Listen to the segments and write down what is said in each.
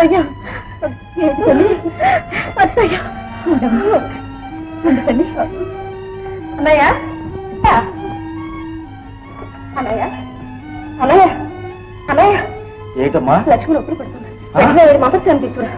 అత్తయ్య అత్తయ్య అన్నయ్య అన్నయ్య అన్నయ్య అన్నయ్య ఏంటమ్మా? లక్ష్మణ్ ఒప్పుడు పడుతున్నా మమస్సు అనిపిస్తున్నా.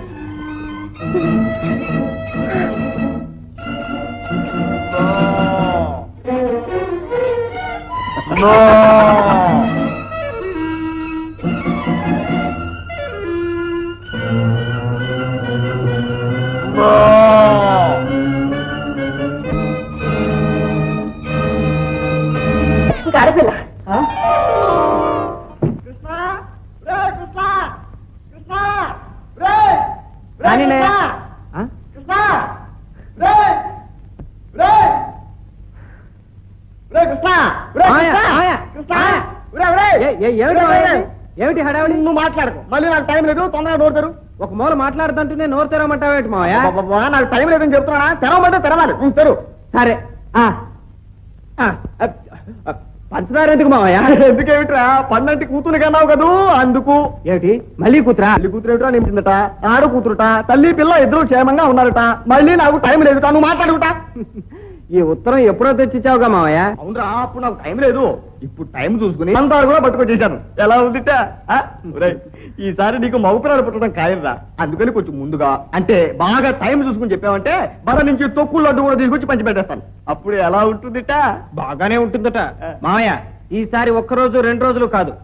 ఆడపిల్ల ఏమిటి హడావిడి? నువ్వు మాట్లాడకు, మళ్ళీ నాకు టైం లేదు, తొందరగా నోరు తెరు. ఒక మూల మాట్లాడుతుంటేనే నోరు తెరవమంటావేటి మావయ్య? నాకు టైం లేదని చెప్తున్నా, తెరవమంటే తెరవాలి. తెరు. సరే పంచదార ఎందుకు మావయ్య? ఎందుకేమిట్రా, పన్నంటి కూతురు కన్నావు కదూ, అందుకు. ఏమిటి మళ్ళీ కూతురా? తల్లి కూతురు ఏమిట్రా నింపిందట, ఆడు కూతురుట, తల్లి పిల్ల ఇద్దరు క్షేమంగా ఉన్నారట. మళ్ళీ నాకు టైం లేదు, నువ్వు మాట్లాడుకుంటా. ఈ ఉత్తరం ఎప్పుడో తెచ్చిచ్చావుగా మావయ్య? అవునరా, అప్పుడు నాకు టైం లేదు. ఇప్పుడు టైం చూసుకుని అంతా కూడా పట్టుకొచ్చేసాను. ఎలా ఉందిట? ఈసారి నీకు మగపిల్లలు పుట్టడం ఖాయంరా, అందుకని కొంచెం ముందుగా, అంటే బాగా టైం చూసుకుని చెప్పావంటే బల నుంచి తొక్కులు అడ్డు కూడా తీసుకొచ్చి పంచి పెట్టేస్తాను. అప్పుడు ఎలా ఉంటుందిట? బాగానే ఉంటుందట మావయ్య. ఈసారి ఒక్కరోజు 2 రోజులు కాదు,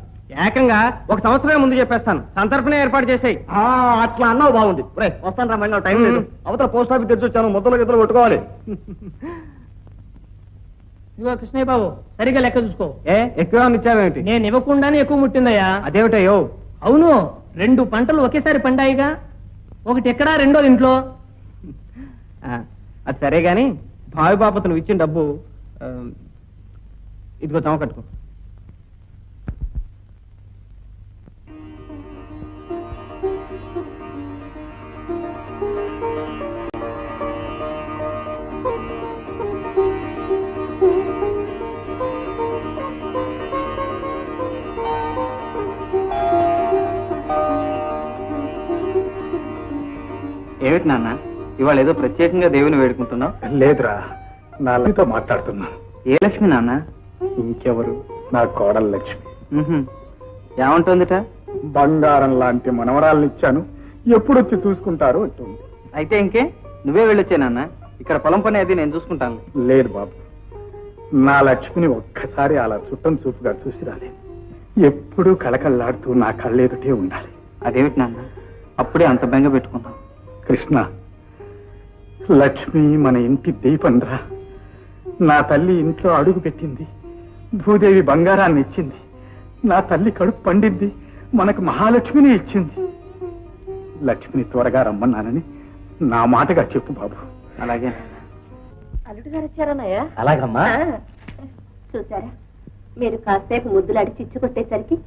ఏకంగా 1 సంవత్సరమే ముందు చెప్పేస్తాను. సంతర్పణ ఏర్పాటు చేసాయి. అట్లా అన్నావు, బాగుంది. వస్తాను రా, మళ్ళీ టైం లేదు. అవతల పోస్ట్ ఆఫీస్ తెచ్చి వచ్చాను, ముద్దలు గిద్దలు కొట్టుకోవాలి. ఇదిగో కృష్ణయ్య బాబు, సరిగా లెక్క చూసుకో. ఎక్కువ ఇచ్చావేమిటి? నేను ఇవ్వకుండానే ఎక్కువ ముట్టిందయ్యా. అదేమిటయ్యో? అవును, 2 పంటలు ఒకేసారి పండాయిగా. ఒకటి ఎక్కడా, రెండోది ఇంట్లో. అది సరే గాని భావి బాపతను ఇచ్చిన డబ్బు ఇదిగో తమ కట్టుకో. ఏమిటి నాన్న, ఇవాళ ఏదో ప్రత్యేకంగా దేవుని వేడుకుంటున్నావు? లేదురా, నా లక్ష్మితో మాట్లాడుతున్నా. ఏ లక్ష్మి నాన్న? ఇంకెవరు, నా కోడలు లక్ష్మి. ఏమంటుందిట? బంగారం లాంటి మనవరాలను ఇచ్చాను, ఎప్పుడొచ్చి చూసుకుంటారో అంటుంది. అయితే ఇంకే, నువ్వే వెళ్ళొచ్చే నాన్న, ఇక్కడ పొలం పని అది నేను చూసుకుంటాను. లేదు బాబు, నా లక్ష్మిని ఒక్కసారి అలా చుట్టం చూపుగా చూసి రాలేదు. ఎప్పుడూ కళకళలాడుతూ నా కళ్ళెదుటే ఉండాలి. అదేమిటి నాన్న, అప్పుడే అంత బెంగ పెట్టుకున్నావు? కృష్ణ, లక్ష్మి మన ఇంటి దీపంరా. నా తల్లి ఇంట్లో అడుగు పెట్టింది, భూదేవి బంగారాన్ని ఇచ్చింది. నా తల్లి కడుపు పండింది, మనకు మహాలక్ష్మిని ఇచ్చింది. లక్ష్మిని త్వరగా రమ్మన్నానని నా మాటగా చెప్పు బాబు. అలాగే. అల్లుడు గారు వచ్చారన్నయ్య? అలాగమ్మా. చూసారా, మీరు కాసేపు ముద్దులాడి చిచ్చు కొట్టేసరికి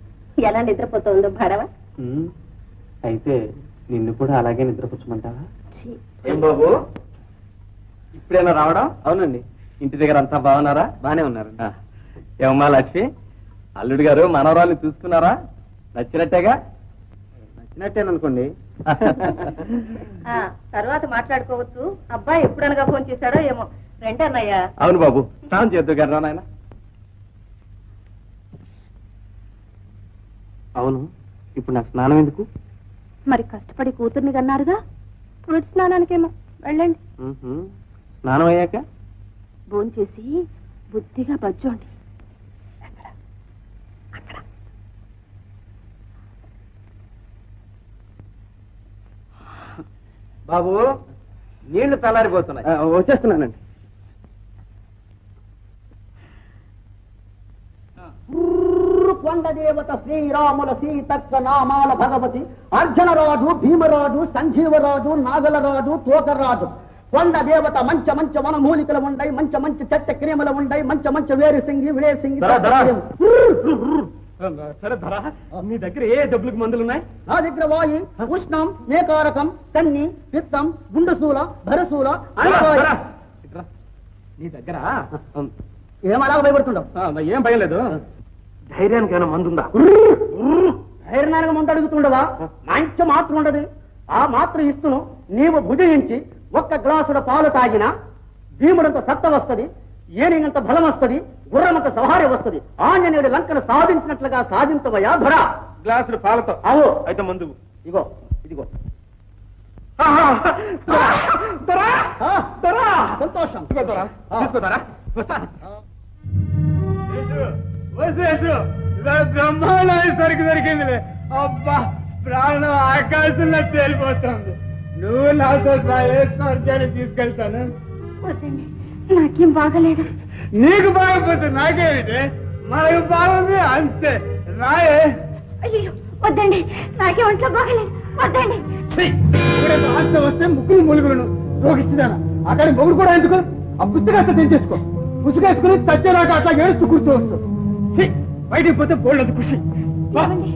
ఎలా నిద్రపోతుందో భారవా. అయితే నిన్ను కూడా అలాగే నిద్రపుచ్చమంటావా? ఏం బాబు, ఇప్పుడైనా రావడం? అవునండి. ఇంటి దగ్గర అంతా బాగున్నారా? బానే ఉన్నారు. ఏమమ్మా లక్ష్మి, అల్లుడు గారు మనవరాల్ని చూసుకున్నారా? నచ్చినట్టేగా? నచ్చినట్టేననుకోండి. తర్వాత మాట్లాడుకోవచ్చు. అబ్బాయి ఎప్పుడనగా ఫోన్ చేశారో ఏమో. రండి అన్నయ్య. అవును బాబు, స్నానం చేద్దు గారు నాయన. అవును, ఇప్పుడు నాకు స్నానం ఎందుకు? మరి కష్టపడి కూతుర్ని కన్నారుగా, పురుటి స్నానానికేమో వెళ్ళండి. స్నానం అయ్యాక భోంచేసి బుద్ధిగా బజ్జోండి. బాబు, నీళ్లు చల్లారిపోతున్నాయి. వచ్చేస్తున్నానండి. కొండదేవత శ్రీరాముల సీతక్క నామాల భగవతి అర్జునరాజు, భీమరాజు, సంజీవరాజు, నాగలరాజు, తోకరాజు. కొండ దేవత మంచ మంచ వనమూలికలు ఉండై, మంచ మంచ చెట్ట క్రీములు ఉండై, మంచ మంచ వేరుసింగి విడేసింగి. సరే ధర, మీ దగ్గర ఏ జబ్బులకు మందులున్నాయి? నా దగ్గర వాయి, ఉష్ణం, మేకారకం, సన్ని, పిత్తం, గుండుసూల, భరసూల. నీ దగ్గర ఏమలా భయపడుతుండవు? ఏం భయం లేదు. ధైర్యానికి ఏమైనా మందుందా? ధైర్యానికి మందు అడుగుతుండవా? మంచి మాత్రం ఉండదు. ఆ మాత్ర ఇస్తును నీవు భుజయించి ఒక్క గ్లాసుల పాలు తాగినా భీముడంత సత్త వస్తుంది, ఏనిగంత బలం వస్తుంది, గుర్రమంత సవారి వస్తుంది. ఆంజనేయుడు లంకను సాధించినట్లుగా సాధించవయా ధర. గ్లాసులు పాలతో అవు అయితే ముందు ఇగో ఇదిగో. సంతోషం. తీసుకోతారా? బ్రహ్మాండానికి సరికి దొరికింది. అబ్బా ప్రాణం ఆకాశంలో తేలిపోతుంది. నువ్వు నాతో స్వర్గాన్ని తీసుకెళ్తాను. వద్దండి, నాకేం బాగలేదు. నీకు బాగపోతే నాకేమిటి, మనకు బాగుంది అంతే. రాయే. అయ్యో వద్దండి, నాకే ఒంట్లో బాగలేదు. వద్దండి. ఆస్త వస్తే ముగ్గురు మూలుగులను రోగిస్తున్నాను. అక్కడ మొగుడు కూడా ఎందుకు? ఆ పుస్తకాస్త తెంచేసుకో. పుస్తకేసుకుని చచ్చేరాక అట్లా ఏడుస్తూ కూర్చోవచ్చు. బయటికి పోతే పోలేదు ఖుషి. ఏమండి?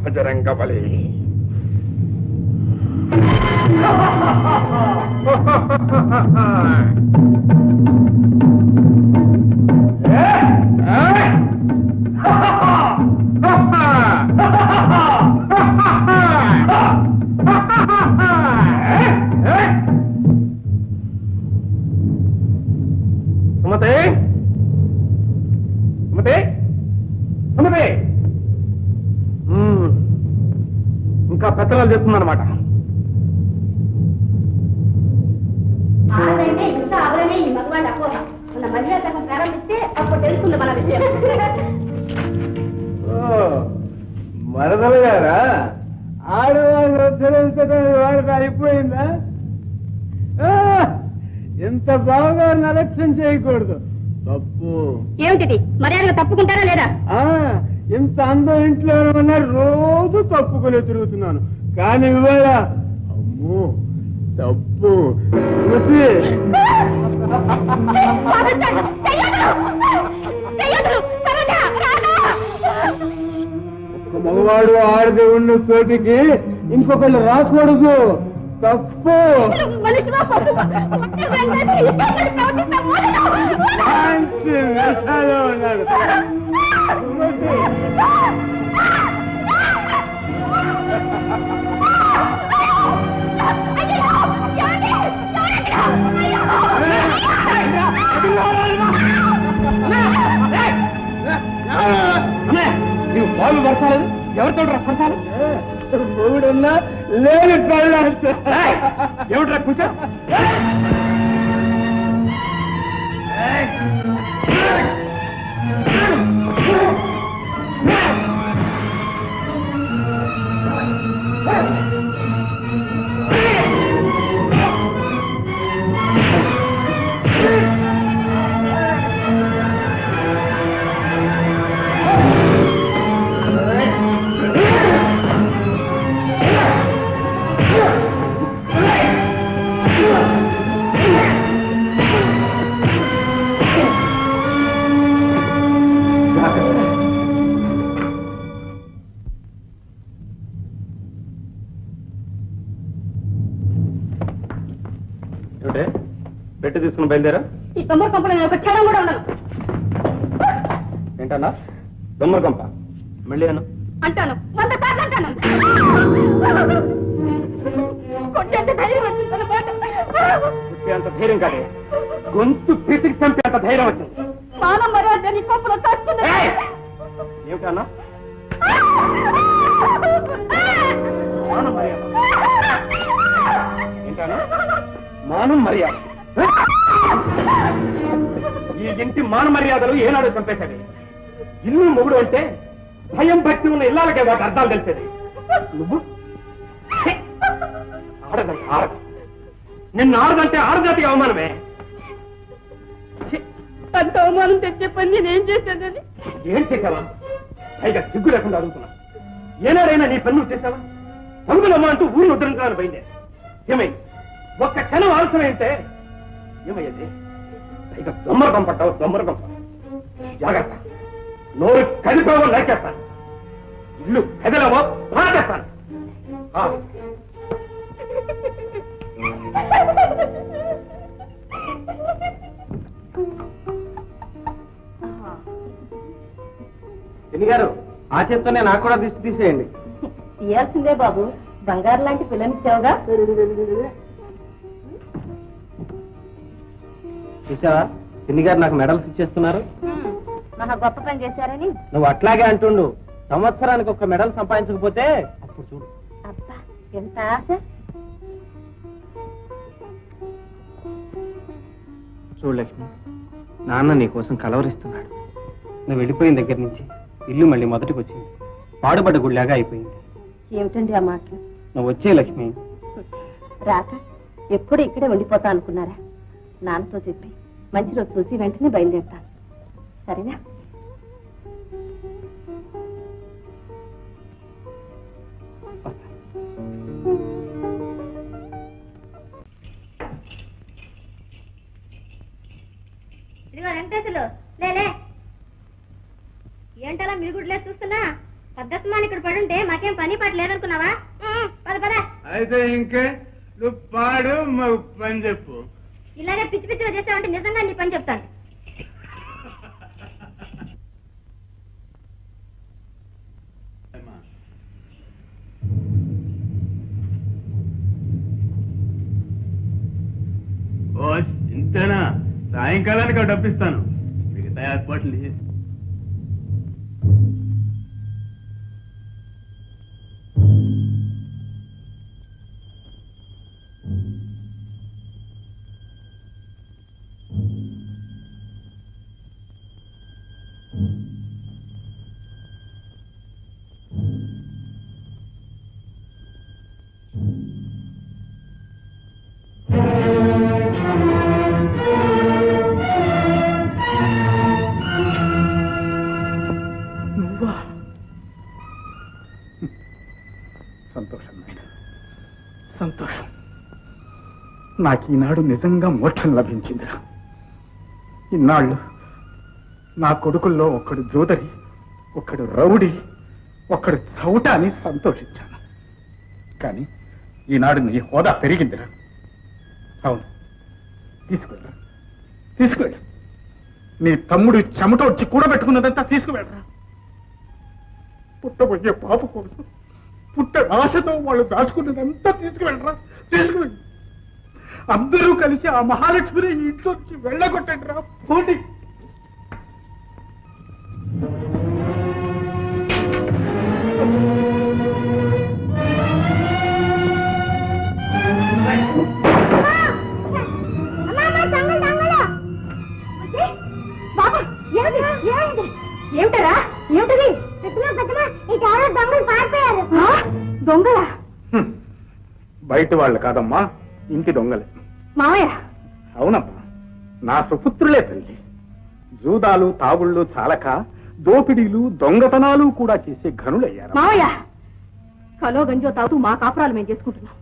బజరంగబలి. సుమతే, సుమతే, సుమతే. ఇంకా పెత్తనాలు చేస్తుందన్నమాట. ఇంకా అవరనే ఈ మగవాడి అపోహ. మన మర్యాద ప్రారంభిస్తే అప్పుడు తెలుస్తుంది మన విషయం. మరదలు గారా? ఆడవాళ్ళు వాడికి అయిపోయిందా? ఎంత బాగా అలక్ష్యం చేయకూడదు, తప్పు. ఏమిటి మర్యాదగా తప్పుకుంటారా లేదా? ఇంత అందం ఇంట్లో ఉన్నా రోజు తప్పుకునే తిరుగుతున్నాను, కానీ ఇవాళ అమ్మో తప్పు. ఒక మగవాడు ఆడది ఉన్న చోటికి ఇంకొకళ్ళు రాకూడదు, తప్పు. మంచి వేషాలు ఉన్నాడు. నీవు బాలు పడతాలేదు, ఎవరితో పడతాను? మూడున్నా లేని కళ్ళ. ఏమిట్రా కూర్చో. పెట్టి తీసుకుని బయలుదేరా. ఈ తొమ్మర కంపలో నేను ఒక క్షణం కూడా ఉండను. ఏంటన్నా దొమ్మర కంప? మళ్ళీ అను. అంటాను, 100 సార్లు అంటాను. కొట్టేంత ధైర్యం వచ్చింది. చంపేంత ధైర్యం కాదే, గొంతు పిసికి చంపేంత ధైర్యం వచ్చింది. మానం మర్యాద నీ కొంపలో చస్తుంది. ఏమిటన్నా మానం మర్యాద? ఏంటన్నా మానం మర్యాద? ఈ ఇంటి మాన మర్యాదలు ఏనాడు చంపేశాడు? ఇల్లు మొగుడు అంటే భయం భక్తి ఉన్న ఇళ్ళకే వాటి అర్థాలు తెలిసేది. నువ్వు ఆడదంటే ఆడదు, నిన్ను ఆడదంటే ఆడజాతికి అవమానమే. అంత అవమానం తెచ్చే పని నేనేం చేశానని? ఏం చేశావా? పైగా సిగ్గు లేకుండా అడుగుతున్నా. ఏనాడైనా నీ పన్ను చేశావా? తగులమ్మ అంటూ ఊరిని ఉద్ధరించాలని పోయిందే. ఏమైంది? ఒక్క క్షణం ఆలస్యమైతే ఏమయ్యేది? పైగా దొమ్మరకం పట్టావు, దొమ్మరకం. జాగ్రత్త, నోరు కదిపావో నరికేస్తాను, ఇల్లు కదిలావో పాకేస్తాను. గారు ఆ చేత్తోనే నాకు కూడా దిష్టి తీసేయండి. తీయాల్సిందే బాబు, బంగారు లాంటి పిల్లనిచ్చావుగా. చూసావా, పిన్ని గారు నాకు మెడల్స్ ఇచ్చేస్తున్నారు. మహా గొప్ప పని చేశారని. నువ్వు అట్లాగే అంటుండు. సంవత్సరానికి ఒక మెడల్ సంపాదించకపోతే అప్పుడు చూడు. అబ్బా, ఎంత ఆశ. చూడు లక్ష్మి, నాన్న నీ కోసం కలవరిస్తున్నాడు. నువ్వు వెళ్ళిపోయిన దగ్గర నుంచి ఇల్లు మళ్ళీ మొదటికి వచ్చింది. పాడుబడ్డ గుడిలాగా అయిపోయింది. ఏమిటండి ఆ మాటలు? నువ్వు వచ్చే లక్ష్మి. రాక ఎప్పుడు ఇక్కడే ఉండిపోతా అనుకున్నారా? నాన్నతో చెప్పి మంచి రోజు చూసి వెంటనే బయలుదేరుతాను, సరేనా? ఇదిగో వెంకటేశ్వరులు, లేలే. ఏంటలా మీరు కూడా లేదు చూస్తున్నా? పద్ధతిమాని ఇక్కడ పడుంటే మాకేం పని పాట లేదనుకున్నావా? పద పద. అయితే ఇంకే నువ్వు పాడు, మాకు పని చెప్పు. ఇలాగే పిచ్చి పిచ్చిగా చేస్తావంటే నిజంగా నీ పని చెప్తాను. ఓ ఇంతేనా? సాయంకాలానికి డబ్బిస్తాను, మిగతా ఏర్పాట్లు చేసి. సంతోషం నాయన, సంతోషం. నాకు ఈనాడు నిజంగా మోక్షం లభించిందిరా. ఇన్నాళ్ళు నా కొడుకుల్లో ఒకడు జోదరి, ఒకడు రౌడీ, ఒకడు చౌట అని సంతోషించాను. కానీ ఈనాడు నీ హోదా పెరిగిందిరా. అవును, తీసుకువెళ్ళరా, తీసుకువెళ్ళు. నీ తమ్ముడు చెమట వచ్చి కూడబెట్టుకున్నదంతా తీసుకువెళ్ళరా. పుట్టబోయే పాప కోసం పుట్ట ఆశతో వాళ్ళు దాచుకున్నదంతా తీసుకువెళ్ళరా, తీసుకువెళ్ళి. అందరూ కలిసి ఆ మహాలక్ష్మిని ఇంట్లో నుంచి వెళ్ళగొట్టండి రా, పోటీ. ఏమిటరా? ఏమిటది? దొంగలు పారిపోయారు. దొంగలా? బయట వాళ్ళు కాదమ్మా, ఇంటి దొంగలే. మావయ్య, అవునమ్మా, నా సుపుత్రులే తల్లి. జూదాలు తాగుళ్ళు చాలక దోపిడీలు దొంగతనాలు కూడా చేసే ఘనులయ్యారు. మావయ్య, కలో గంజో తాగుతూ మా కాపురాలు మేము చేసుకుంటున్నాం.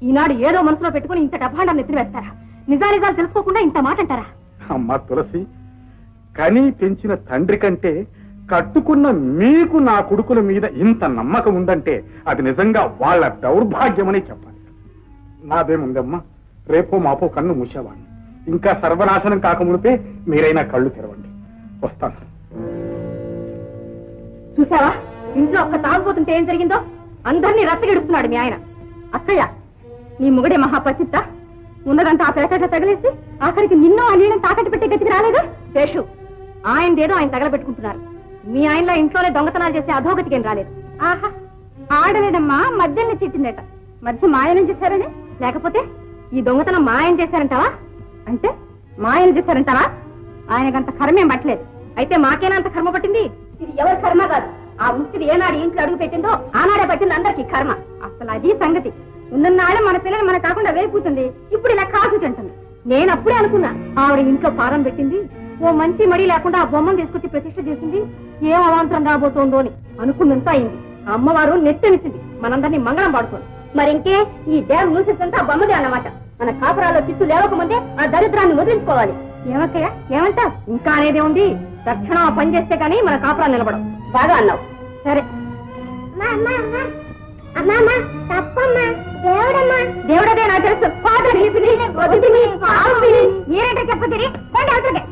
ఈనాడు ఏదో మనసులో పెట్టుకుని ఇంత డబ్బాండం నెత్తిన వేస్తారా? నిజానిజాలు తెలుసుకోకుండా ఇంత మాట అంటారా? అమ్మా తులసి, కని పెంచిన తండ్రి కంటే కట్టుకున్న మీకు నా కొడుకుల మీద ఇంత నమ్మకం ఉందంటే అది నిజంగా వాళ్ళ దౌర్భాగ్యమని చెప్పాలి. నాదేముందమ్మా, రేపో మాపో కన్ను మూసేవాడిని. ఇంకా సర్వనాశనం కాకముడిపే మీరైనా కళ్ళు తెరవండి. వస్తాను. చూసావా, ఇంట్లో ఒక్క తాగుపోతుంటే ఏం జరిగిందో? అందరినీ రచ్చగిడుస్తున్నాడు మీ ఆయన. అక్కయ్య, నీ మొగుడే మహాపచిత్త. ఉన్నదంతా ఆ పేట తగిలేసి ఆఖరికి నిన్ను ఆ నీళ్ళని తాకట్టు పెట్టే గతికి రాలేదు శేషు. ఆయనదేదో ఆయన తగలబెట్టుకుంటున్నారు. మీ ఆయనలో ఇంట్లోనే దొంగతనాలు చేసే అధోగతికి ఏం రాలేదు. ఆహా, ఆడలేదమ్మా, మధ్యని తిట్టిందట. మధ్య మాయనం చేశారని? లేకపోతే ఈ దొంగతనం మాయం చేశారంటావా? అంటే మాయం చేశారంటావా? ఆయనకంత కర్మేం పట్టలేదు. అయితే మాకేనా అంత కర్మ పట్టింది? ఇది ఎవరి కర్మ కాదు. ఆ ముష్టిది ఏనాడు ఇంట్లో అడుగు పెట్టిందో ఆనాడే పట్టింది అందరికీ కర్మ. అసలు అది సంగతి. ఉన్ననాడే మన పిల్లలు మన కాకుండా వేపుతుంది. ఇప్పుడు ఇలా కాసు తింటుంది. నేను అప్పుడే అనుకున్నా ఆవిడ ఇంట్లో పారం పెట్టింది, ఓ మంచి మడి లేకుండా ఆ బొమ్మను తీసుకొచ్చి ప్రతిష్ఠ చేసింది, ఏం అవాంతరం రాబోతోందో అని అనుకున్నంత అయింది. ఆ అమ్మవారు నెట్టనిచ్చింది మనందరినీ మంగళం పాడుకోండి. మరింకే ఈ దేవ మూసిస్తుంటే ఆ బొమ్మదే అన్నమాట. మన కాపురాల్లో చిత్తు లేవకముందే ఆ దరిద్రాన్ని వదిలించుకోవాలి. ఏమక్కయ్యా, ఏమంటా? ఇంకా అనేదే ఉంది. తక్షణం ఆ పని చేస్తే కానీ మన కాపురాలు నిలబడం. బాగా అన్నావు. సరే. దేవుడదే నాకు తెలుసు. మీరేంటే చెప్పతిరి కొండ అవతలకే.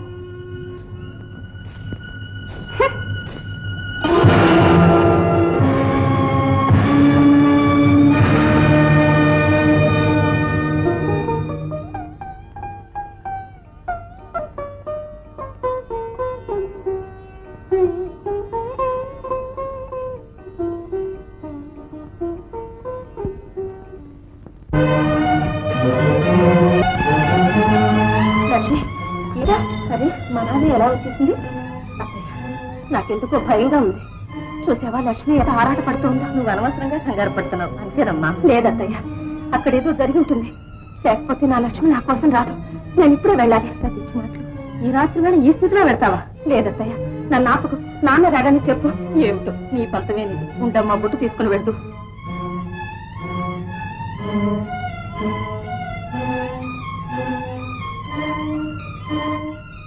అరే, మనాలి ఎలా వచ్చేసింది? నాకెందుకో భయంగా ఉంది. చూసావా లక్ష్మి ఎంత ఆరాట పడుతుందో? నువ్వు అనవసరంగా కంగారు పడుతున్నావు. అంతేనమ్మా. లేదత్తయ్య, అక్కడేదో జరిగి ఉంటుంది. లేకపోతే నా లక్ష్మి నా కోసం రాదు. నేను ఇప్పుడే వెళ్ళాలి. పిచ్చి మాటలు. ఈ రాత్రి వేళ ఈ స్థితిలో వెళ్తావా? లేదత్తయ్య, నన్ను ఆపకు. నాన్న రాగానే చెప్పు. ఏమిటో నీ పంతమే నీది. ఉండమ్మా, బుట్టు తీసుకుని వెళ్తూ.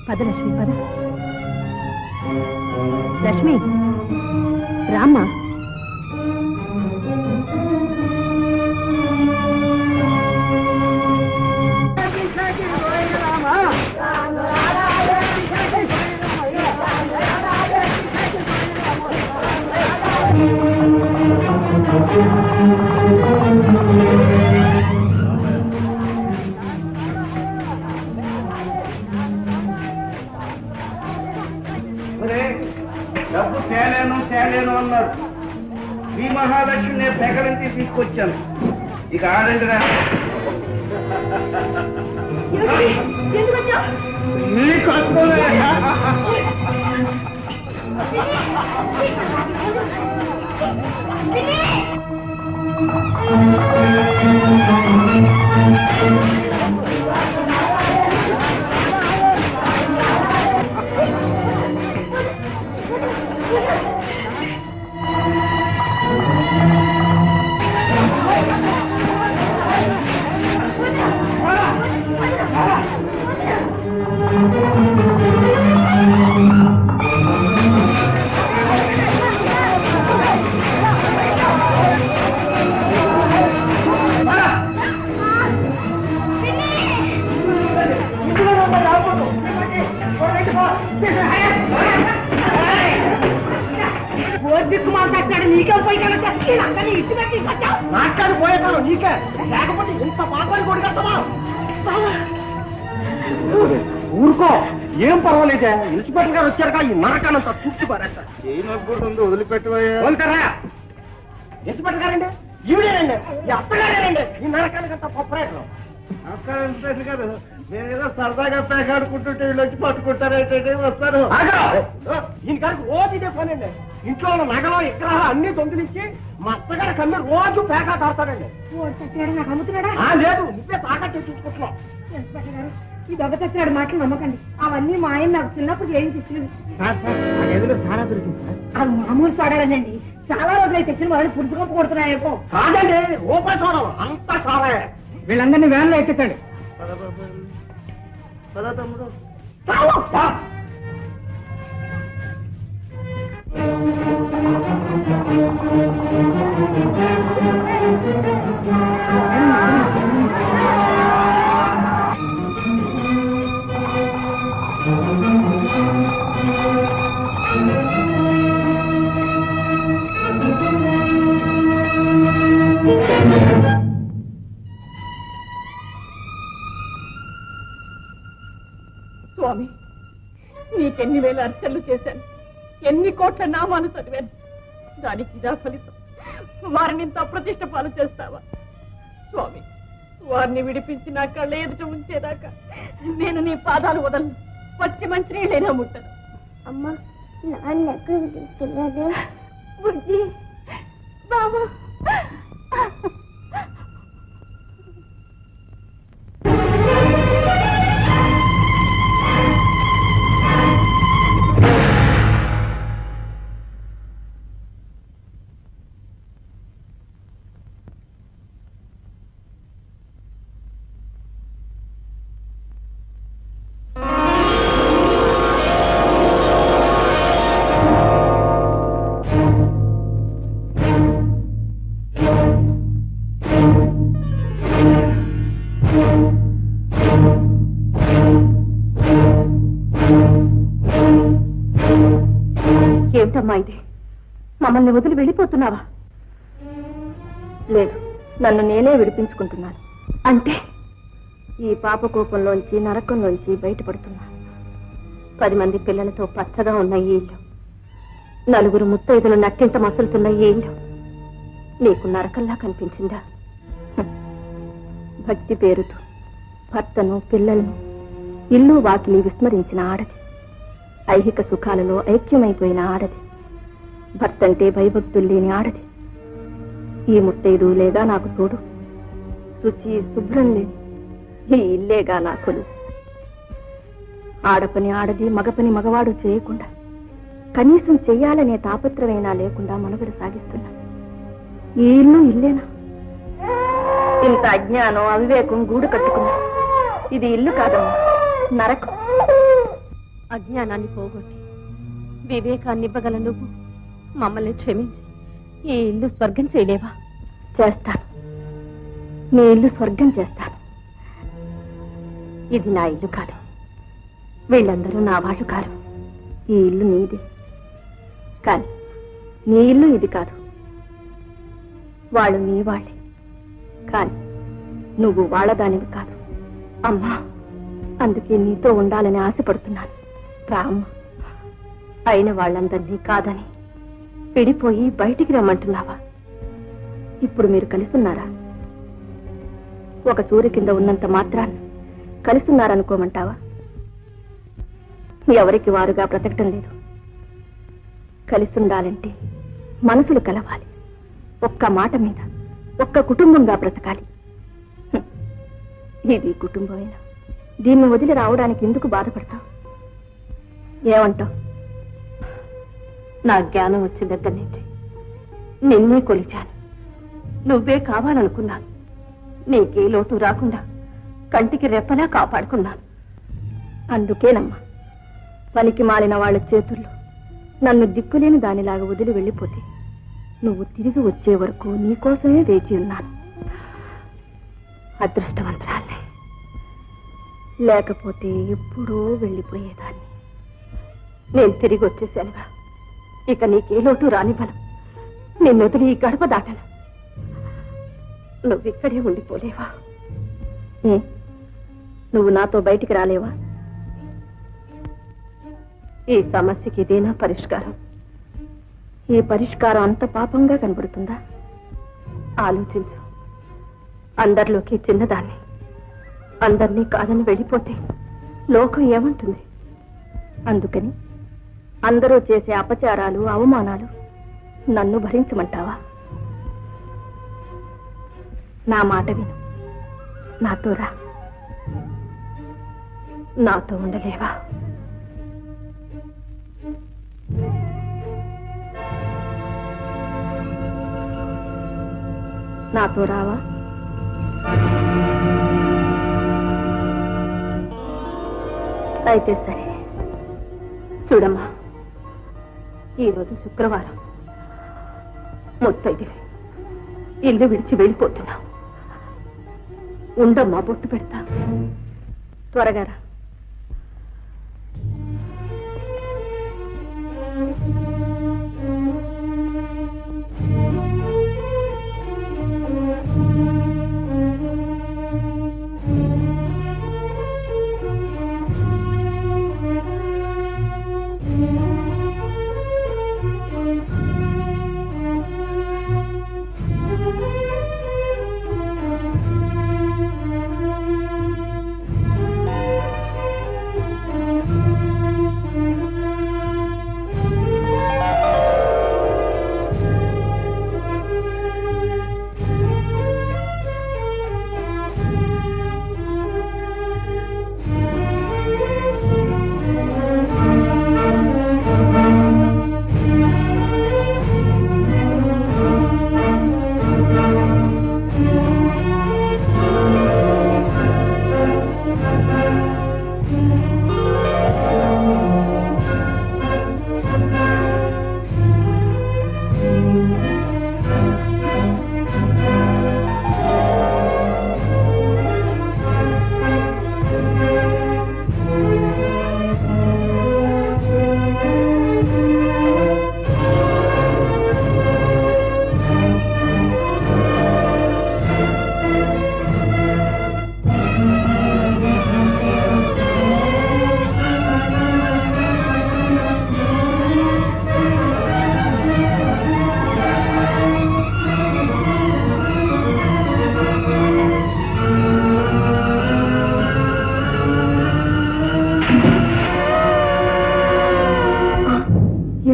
పద లక్ష్మి, పద. లక్ష్మి రామ్మా. డబ్బు తేలేను అన్నారు. శ్రీ మహాలక్ష్మి పెగలించి తీసుకొచ్చాను. ఇక ఆడండి రా. నీకు మాట్లాడి పోయేతాను నీకే. లేకపోతే ఇంత పాపాలు కొడుకొస్తావా? ఊరుకో, ఏం పర్వాలేదే. ఇన్స్పెక్టర్ గారు వచ్చారుగా, ఈ నరకానంత చుట్టూ పారేస్తా. ఏమనుకుంటుందో వదిలిపెట్టరా. ఇన్స్పెక్టర్ గారండి, ఈవిడేనండి, ఈ అత్తగారేనండి, ఈ నరకానికంత పప్పరేట్లు. ఇన్స్పెక్టర్ గారు, నేనేదో సరదాగా పేకాడుకుంటుంటే వీళ్ళు వచ్చి పట్టుకుంటారైతే వస్తారు. ఈయన గారికి రోజు ఇదే పని అండి. ఇంట్లో ఉన్న నగలు విగ్రహాలు అన్ని దొంగిలించి మా అత్తగారి కమ్మి రోజు పేకాట ఆడతాడండి. నాకు అమ్ముతున్నాడా? లేదు, నువ్వే తాకట్టు తెచ్చుకుంటున్నావు. ఇన్స్పెక్టర్ గారు, ఈ దొంగ చచ్చినాడు మాటలు నమ్మకండి. అవన్నీ మా ఆయన నాకు చిన్నప్పుడు ఏం తెచ్చినవి. చాలా దొరికింది. అవి మామూలు చూడాలండి. చాలా రోజులు తెచ్చిన వాళ్ళు పురుచుకొప్పు కొడుతున్నాయేమో. కాదండి, రూపాయి చూడాలి, అంతా చాలా. వీళ్ళందరినీ వ్యాన్లో ఎక్కించండి. తమ్ముడు స్వామి, నీకెన్ని వేల అర్చనలు చేశాను, ఎన్ని కోట్ల నామాలు చదివాను, దానికి ఇదా ఫలితం? వారిని ఇంత అప్రతిష్ట పాలు చేస్తావా? స్వామి, వారిని విడిపించి నా కళ్ళ ఎదుట ఉంచేదాకా నేను నీ పాదాలు వదలను, పచ్చి మంచి నీళ్ళైనా ముట్టను. అమ్మా, నాన్న ఎక్కడికి తీసుకెళ్ళాడు? బుజ్జి, బాబు. ఏమిటమ్మా ఇది? మమ్మల్ని వదిలి వెళ్ళిపోతున్నావా? లేదు, నన్ను నేనే విడిపించుకుంటున్నాను. అంటే ఈ పాప కోపంలోంచి, నరకంలోంచి బయటపడుతున్నాను. 10 మంది పిల్లలతో పచ్చగా ఉన్న ఈ ఇల్లు, 4 ముత్తైదులు నట్టింట మసులుతున్న ఈ ఇల్లు నీకు నరకంలా కనిపించిందా? భక్తి పేరుతో భర్తను, పిల్లలను, ఇల్లు వాకిలి విస్మరించిన ఆడది, ఐహిక సుఖాలలో ఐక్యమైపోయిన ఆడది, భర్త అంటే భయభక్తులు లేని ఆడది, ఈ ముత్తైదు లేదా నాకు తోడు, శుచి శుభ్రం లేని ఈ ఇల్లేగా నా కొలు. ఆడపని ఆడది, మగపని మగవాడు చేయకుండా, కనీసం చెయ్యాలనే తాపత్రమైనా లేకుండా మనుగడ సాగిస్తున్నా ఈ ఇల్లు ఇల్లేనా? ఇంత అజ్ఞానం, అవివేకం గూడు కట్టుకున్నా ఇది ఇల్లు కాదమ్మా, నరకం. అజ్ఞానాన్ని పోగొట్టి వివేకాన్ని ఇవ్వగల నువ్వు మమ్మల్ని క్షమించి ఈ ఇల్లు స్వర్గం చేయలేవా? చేస్తాను, నీ ఇల్లు స్వర్గం చేస్తాను. ఇది నా ఇల్లు కాదు, వీళ్ళందరూ నా వాళ్ళు కారు. ఈ ఇల్లు నీది, కానీ నీ ఇల్లు ఇది కాదు. వాళ్ళు నీ వాళ్ళే, కానీ నువ్వు వాళ్ళదానివి కాదు. అమ్మా, అందుకే నీతో ఉండాలని ఆశపడుతున్నాను. రామ్మ, అయిన వాళ్ళందరినీ కాదని విడిపోయి బయటికి రమ్మంటున్నావా? ఇప్పుడు మీరు కలిసున్నారా? ఒక చూరి కింద ఉన్నంత మాత్రాన్ని కలిసున్నారనుకోమంటావా? ఎవరికి వారుగా బ్రతకటం లేదు. కలిసుండాలంటే మనసులు కలవాలి, ఒక్క మాట మీద ఒక్క కుటుంబంగా బ్రతకాలి. ఇది కుటుంబమైనా దీన్ని వదిలి రావడానికి ఎందుకు బాధపడతావు? ఏమంటావు? నా జ్ఞానం వచ్చిన దగ్గర నుంచి నిన్నే కొలిచాను, నువ్వే కావాలనుకున్నాను. నీకే లోటు రాకుండా కంటికి రెప్పలా కాపాడుకున్నాను. అందుకేనమ్మా, పనికి మాలిన వాళ్ళ చేతుల్లో నన్ను దిక్కులేని దానిలాగా వదిలి వెళ్ళిపోతే నువ్వు తిరిగి వచ్చే వరకు నీకోసమే వేచి ఉన్నాను. అదృష్టవంతురాలే, లేకపోతే ఎప్పుడో వెళ్ళిపోయేదాన్ని. నేను తిరిగి వచ్చేసానుగా, ఇక నీకే లోటు రానివ్వను. నిన్ను వదిలి ఈ గడప దాటను. నువ్విక్కడే ఉండిపోలేవా? నువ్వు నాతో బయటికి రాలేవా? ఈ సమస్యకి ఇదేనా పరిష్కారం? ఈ పరిష్కారం అంత పాపంగా కనబడుతుందా? ఆలోచించు. అందరిలోకి చిన్నదాన్ని, అందరినీ కాదని వెళ్ళిపోతే లోకం ఏమంటుంది? అందుకని అందరూ చేసే అపచారాలు, అవమానాలు నన్ను భరించమంటావా? నా మాట విను, నాతో రా. నాతో ఉండలేవా? నాతో రావా? అయితే సరే. చూడమ్మా, ఈరోజు శుక్రవారం, ముత్తైదువి ఇల్లు విడిచి వెళ్ళిపోతున్నా. ఉండమ్మా, బొట్టు పెడతా. త్వరగా రా.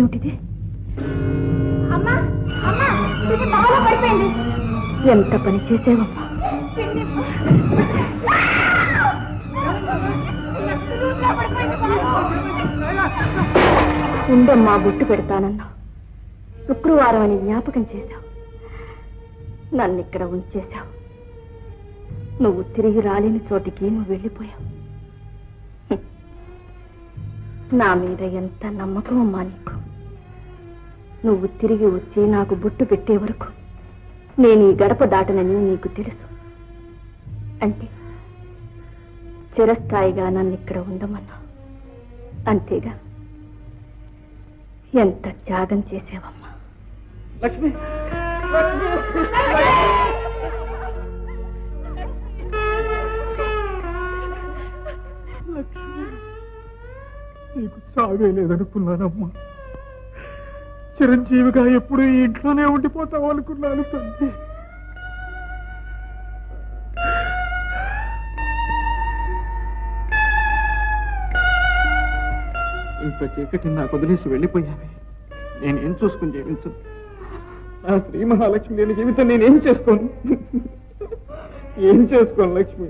ఏమిటిది? అమ్మా అమ్మా ఇది బాగా పడిపోయింది. ఎంత పని చేసేవమ్మా. ఉండమ్మా, గుట్టు పెడతానన్నా. శుక్రవారం అని జ్ఞాపకం చేశావు, నన్ను ఇక్కడ ఉంచేశావు. నువ్వు తిరిగి రాలేని చోటికి నువ్వు వెళ్ళిపోయావు. నా మీద ఎంత నమ్మకం అమ్మా నీకు. నువ్వు తిరిగి వచ్చి నాకు బొట్టు పెట్టే వరకు నేను ఈ గడప దాటనని నీకు తెలుసు. అంటే చిరస్థాయిగా నన్ను ఇక్కడ ఉండమన్నా, అంతేగా? ఎంత త్యాగం చేసావమ్మా. లక్ష్మి నీకు సాగే లేదనుకున్నానమ్మా. చిరంజీవిగా ఎప్పుడు ఈ ఇంట్లోనే ఉండిపోతావు అనుకున్నాను తల్లి. ఇంత చీకటి నాకు వదిలేసి వెళ్ళిపోయావి. నేనేం చూసుకుని జీవించను. నా శ్రీ మహాలక్ష్మి నేను జీవితం నేనేం చేసుకోను. ఏం చేసుకోను లక్ష్మి.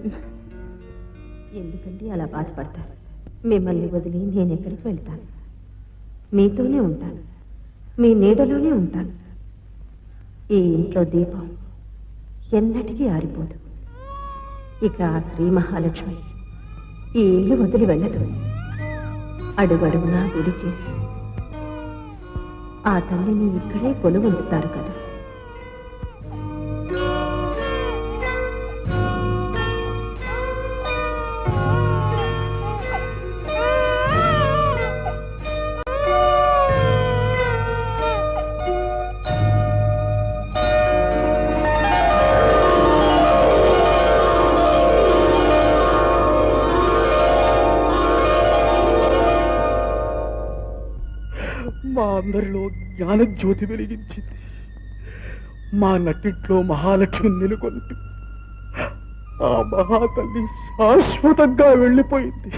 ఎందుకంటే అలా బాధపడతారు? మిమ్మల్ని వదిలి నేను ఎక్కడికి వెళ్తాను? మీతోనే ఉంటాను, మీ నీడలోనే ఉంటాను. ఈ ఇంట్లో దీపం ఎన్నటికీ ఆరిపోదు. ఇక ఆ శ్రీ మహాలక్ష్మి ఈ ఇల్లు వదిలి వెళ్ళదు. అడుగడుగునా గుడి చేసి ఆ తల్లిని ఇక్కడే కొలువుంచుతారు కదా. మా అందరిలో జ్ఞాన జ్యోతి వెలిగించింది. మా నట్టింట్లో మహాలక్ష్మి నెలకొల్పి ఆ మహాతల్లి శాశ్వతంగా వెళ్ళిపోయింది.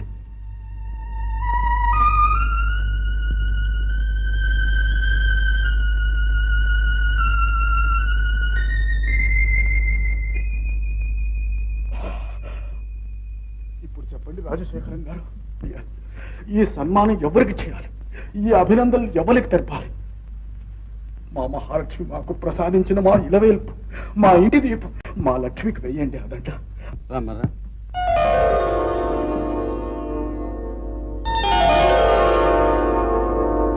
ఇప్పుడు చెప్పండి రాజశేఖరం గారు, ఈ సన్మానం ఎవరికి చేయాలి? ఈ అభినందనలు ఎవరికి తెరపాలి? మా మహాలక్ష్మి మాకు ప్రసాదించిన మా ఇలవేల్పు, మా ఇంటి దీపం మా లక్ష్మికి వెయ్యండి అదంట. రామారా,